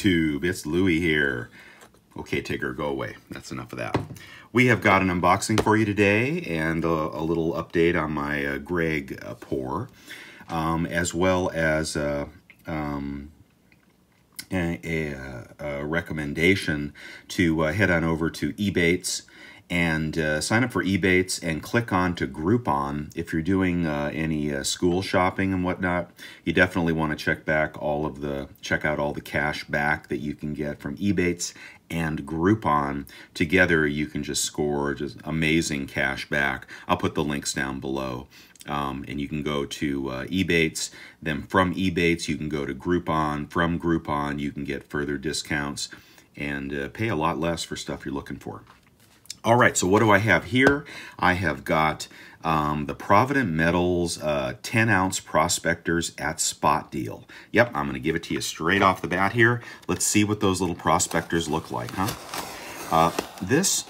YouTube, it's Louie here. Okay, Tigger, go away. That's enough of that. We have got an unboxing for you today and a little update on my Greg pour, as well as a recommendation to head on over to Ebates and sign up for Ebates and click on to Groupon. If you're doing any school shopping and whatnot, you definitely want to check out all the cash back that you can get from Ebates and Groupon. Together you can just score just amazing cash back. I'll put the links down below. And you can go to Ebates, then from Ebates you can go to Groupon. From Groupon you can get further discounts and pay a lot less for stuff you're looking for. All right, so what do I have here? I have got the Provident Metals 10-ounce Prospectors at spot deal. Yep, I'm going to give it to you straight off the bat here. Let's see what those little Prospectors look like, huh? This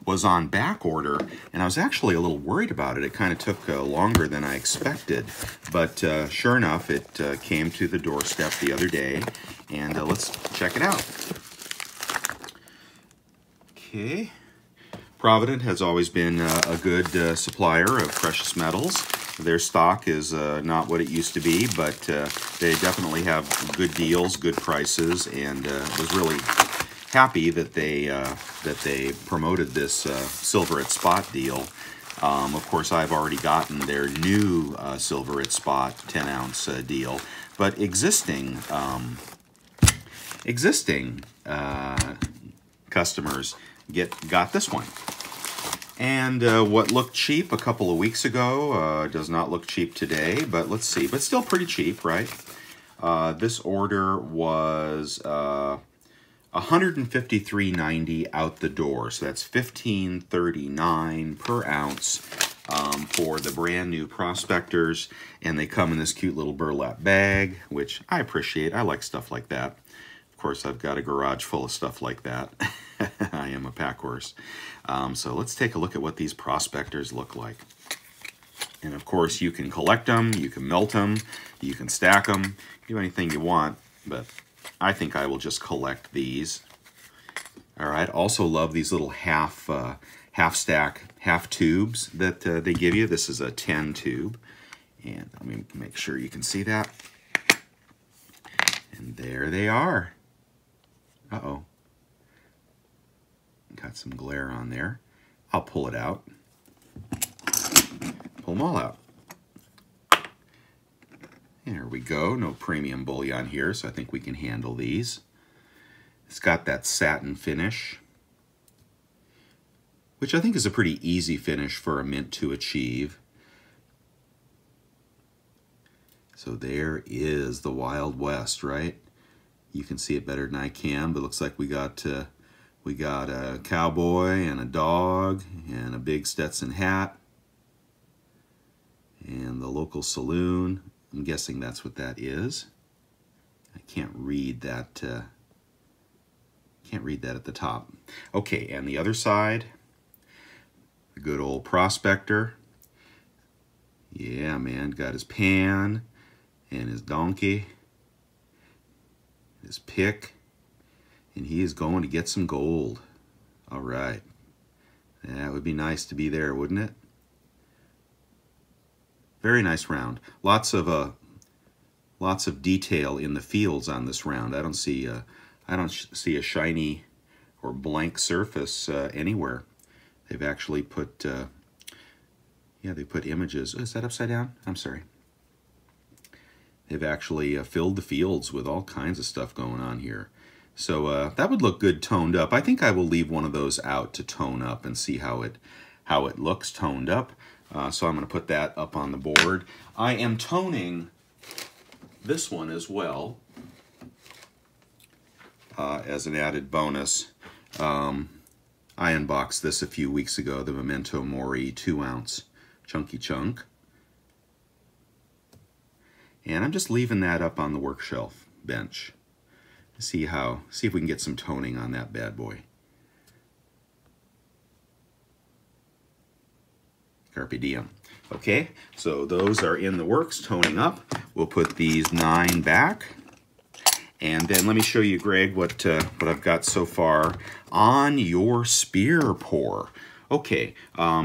was on back order, and I was actually a little worried about it. It kind of took longer than I expected, but sure enough, it came to the doorstep the other day, and let's check it out. Okay. Provident has always been a good supplier of precious metals. Their stock is not what it used to be, but they definitely have good deals, good prices, and was really happy that they promoted this silver at spot deal. Of course, I've already gotten their new silver at spot 10-ounce deal, but existing customers got this one. And what looked cheap a couple of weeks ago does not look cheap today, but let's see. But still pretty cheap, right? This order was $153.90 out the door, so that's $15.39 per ounce for the brand new Prospectors, and they come in this cute little burlap bag, which I appreciate. I like stuff like that. Of course, I've got a garage full of stuff like that. I am a pack horse. So let's take a look at what these Prospectors look like. And of course, you can collect them, you can melt them, you can stack them, do anything you want, but I think I will just collect these. All right, also love these little half stack, half tubes that they give you. This is a 10 tube, and let me make sure you can see that. And there they are. Uh-oh. Got some glare on there. I'll pull it out. Pull them all out. There we go. No premium bullion here, so I think we can handle these. It's got that satin finish, which I think is a pretty easy finish for a mint to achieve. So there is the Wild West, right? You can see it better than I can, but it looks like we got a cowboy and a dog and a big Stetson hat and the local saloon. I'm guessing that's what that is. I can't read that. Can't read that at the top. Okay, and the other side, the good old Prospector. Yeah, man, got his pan and his donkey, his pick. And he is going to get some gold. All right. That would be nice to be there, wouldn't it? Very nice round. Lots of detail in the fields on this round. I don't see a shiny or blank surface anywhere. They've actually put they put images. Oh, is that upside down? I'm sorry. They've actually filled the fields with all kinds of stuff going on here. So that would look good toned up. I think I will leave one of those out to tone up and see how it looks toned up. So I'm going to put that up on the board. I am toning this one as well as an added bonus. I unboxed this a few weeks ago, the Memento Mori 2-ounce Chunky Chunk. And I'm just leaving that up on the work shelf bench. See if we can get some toning on that bad boy. Carpe diem. Okay, so those are in the works, toning up. We'll put these 9 back. And then let me show you, Greg, what I've got so far on your spear pour. Okay, so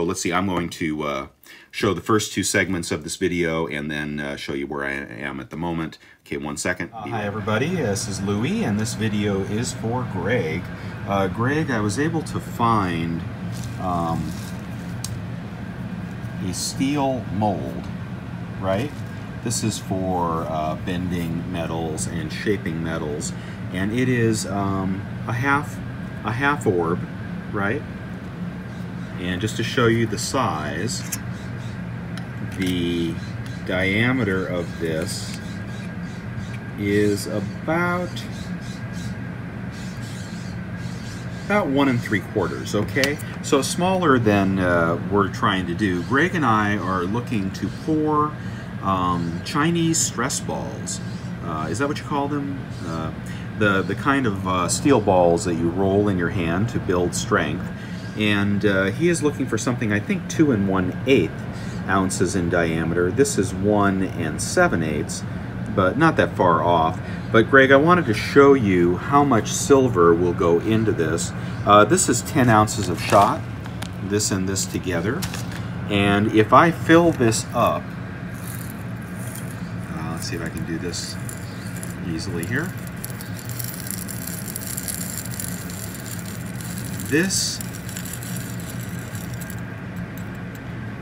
let's see, I'm going to show the first two segments of this video and then show you where I am at the moment. Okay, 1 second. Hi everybody, this is Louie and this video is for Greg. Greg, I was able to find a steel mold, right? This is for bending metals and shaping metals, and it is a half orb, right? And just to show you the size, the diameter of this is about 1 3/4, okay? So smaller than we're trying to do. Greg and I are looking to pour Chinese stress balls. Is that what you call them? The kind of steel balls that you roll in your hand to build strength. And he is looking for something, I think, 2 1/8 ounces in diameter. This is 1 7/8, but not that far off. But Greg, I wanted to show you how much silver will go into this. This is 10 ounces of shot, this and this together. And if I fill this up, let's see if I can do this easily here.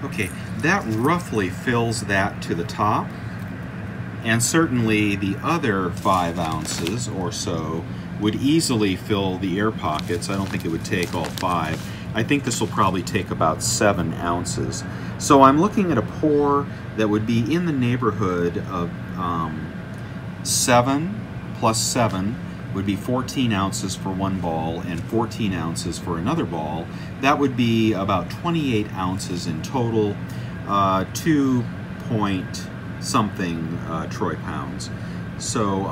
Okay, that roughly fills that to the top, and certainly the other 5 ounces or so would easily fill the air pockets. I don't think it would take all 5. I think this will probably take about 7 ounces. So I'm looking at a pour that would be in the neighborhood of 7 plus 7 would be 14 ounces for one ball and 14 ounces for another ball. That would be about 28 ounces in total, 2 point something troy pounds. So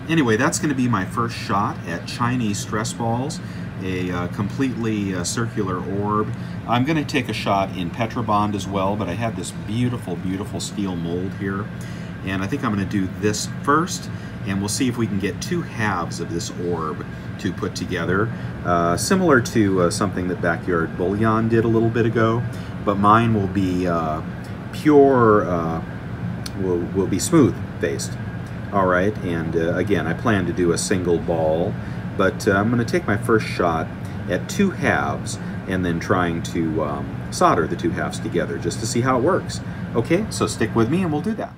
anyway, that's going to be my first shot at Chinese stress balls, a completely circular orb. I'm going to take a shot in Petrobond as well, but I have this beautiful, beautiful steel mold here, and I think I'm going to do this first, and we'll see if we can get 2 halves of this orb to put together, similar to something that Backyard Bullion did a little bit ago, but mine will be pure, will be smooth faced. All right, and again, I plan to do a single ball, but I'm going to take my first shot at 2 halves and then trying to solder the 2 halves together just to see how it works. Okay, so stick with me and we'll do that.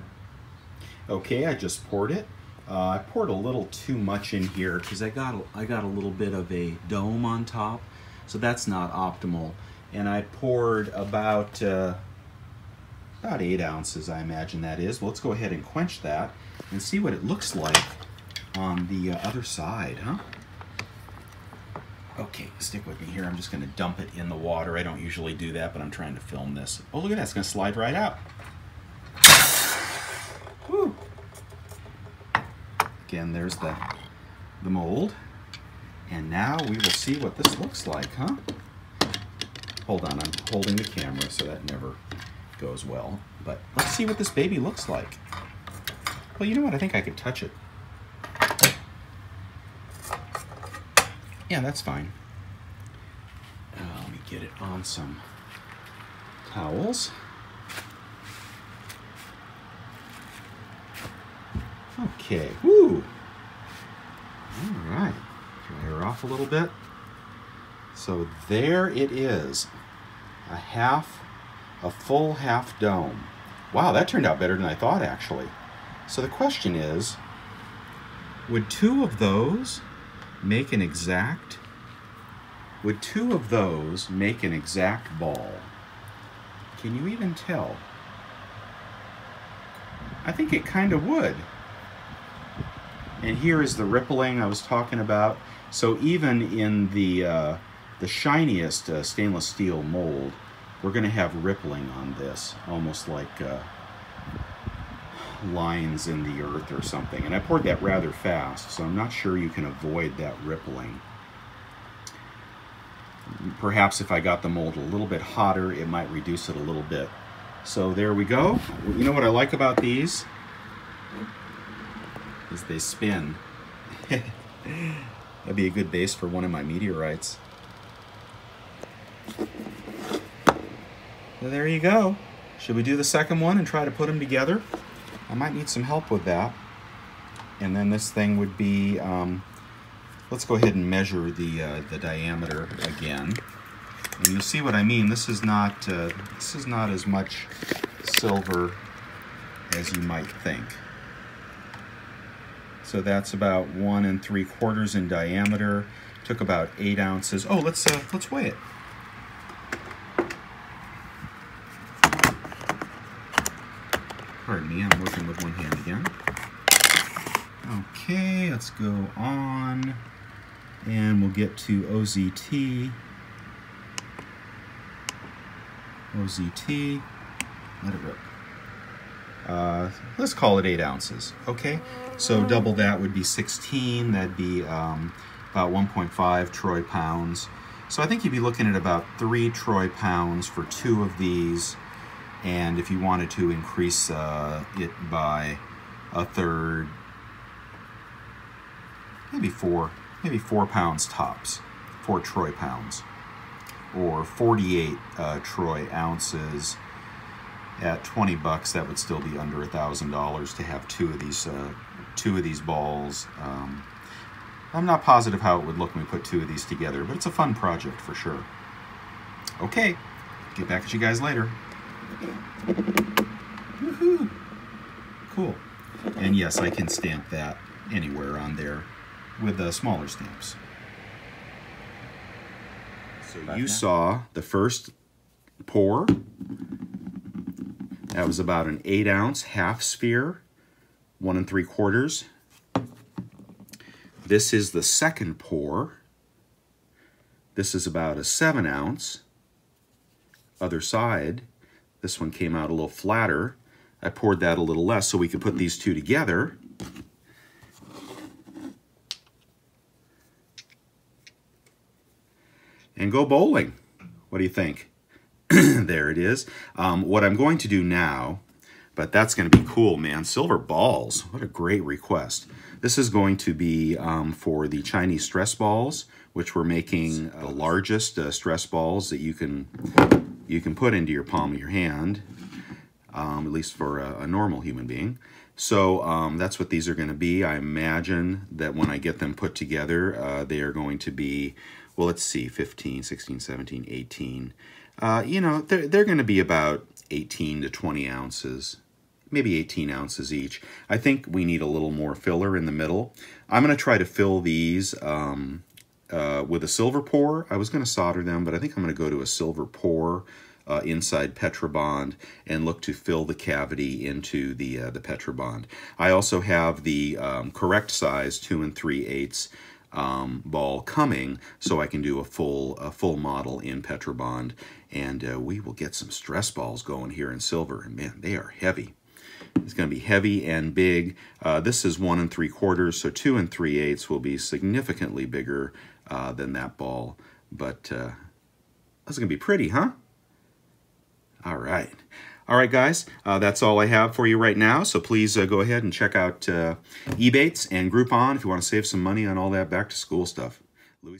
Okay, I just poured it. I poured a little too much in here because I got a little bit of a dome on top, so that's not optimal. And I poured about 8 ounces, I imagine that is. Well, let's go ahead and quench that and see what it looks like on the other side, huh? Okay, stick with me here. I'm just going to dump it in the water. I don't usually do that, but I'm trying to film this. Oh, look at that. It's going to slide right out. Whew. Again, there's the mold. And now we will see what this looks like, huh? Hold on, I'm holding the camera, so that never goes well. But let's see what this baby looks like. Well, you know what? I think I could touch it. Yeah, that's fine. Let me get it on some towels. Okay, woo! All right, dry her off a little bit. So there it is, a full half dome. Wow, that turned out better than I thought, actually. So the question is, would 2 of those make an exact ball? Can you even tell? I think it kind of would. And here is the rippling I was talking about. So even in the shiniest stainless steel mold, we're going to have rippling on this, almost like lines in the earth or something. And I poured that rather fast, so I'm not sure you can avoid that rippling. Perhaps if I got the mold a little bit hotter, it might reduce it a little bit. So there we go. You know what I like about these? as they spin. That'd be a good base for one of my meteorites. Well, there you go. Should we do the second one and try to put them together? I might need some help with that. And then this thing would be, let's go ahead and measure the diameter again. And you'll see what I mean. This is not as much silver as you might think. So that's about 1 3/4 in diameter. Took about 8 ounces. Oh, let's weigh it. Pardon me, I'm working with one hand again. Okay, let's go on, and we'll get to OZT. OZT, let it rip. Let's call it 8 ounces, okay? So double that would be 16, that'd be about 1.5 troy pounds. So I think you'd be looking at about 3 troy pounds for 2 of these, and if you wanted to increase it by a third, maybe 4 pounds tops, 4 troy pounds, or 48 troy ounces. At 20 bucks, that would still be under $1,000 to have two of these balls. I'm not positive how it would look when we put 2 of these together, but it's a fun project for sure. Okay, get back at you guys later. Woohoo! Cool. And yes, I can stamp that anywhere on there with smaller stamps. So you saw the first pour. That was about an 8 ounce half sphere, 1 3/4. This is the second pour. This is about a 7 ounce. Other side. This one came out a little flatter. I poured that a little less so we could put these two together. And go bowling. What do you think? There it is. What I'm going to do now, but that's going to be cool, man. Silver balls. What a great request. This is going to be for the Chinese stress balls, which we're making the largest stress balls that you can put into your palm of your hand, at least for a normal human being. So that's what these are going to be. I imagine that when I get them put together, they are going to be, well, let's see, 15, 16, 17, 18. You know, they're going to be about 18 to 20 ounces, maybe 18 ounces each. I think we need a little more filler in the middle. I'm going to try to fill these with a silver pour. I was going to solder them, but I think I'm going to go to a silver pour inside Petrobond and look to fill the cavity into the Petrobond. I also have the correct size 2 3/8 ball coming, so I can do a full model in Petrobond, and we will get some stress balls going here in silver. And man, they are heavy. It's going to be heavy and big. This is 1 3/4, so 2 3/8 will be significantly bigger than that ball. But that's going to be pretty, huh? All right. All right, guys, that's all I have for you right now. So please go ahead and check out Ebates and Groupon if you want to save some money on all that back-to-school stuff. Louis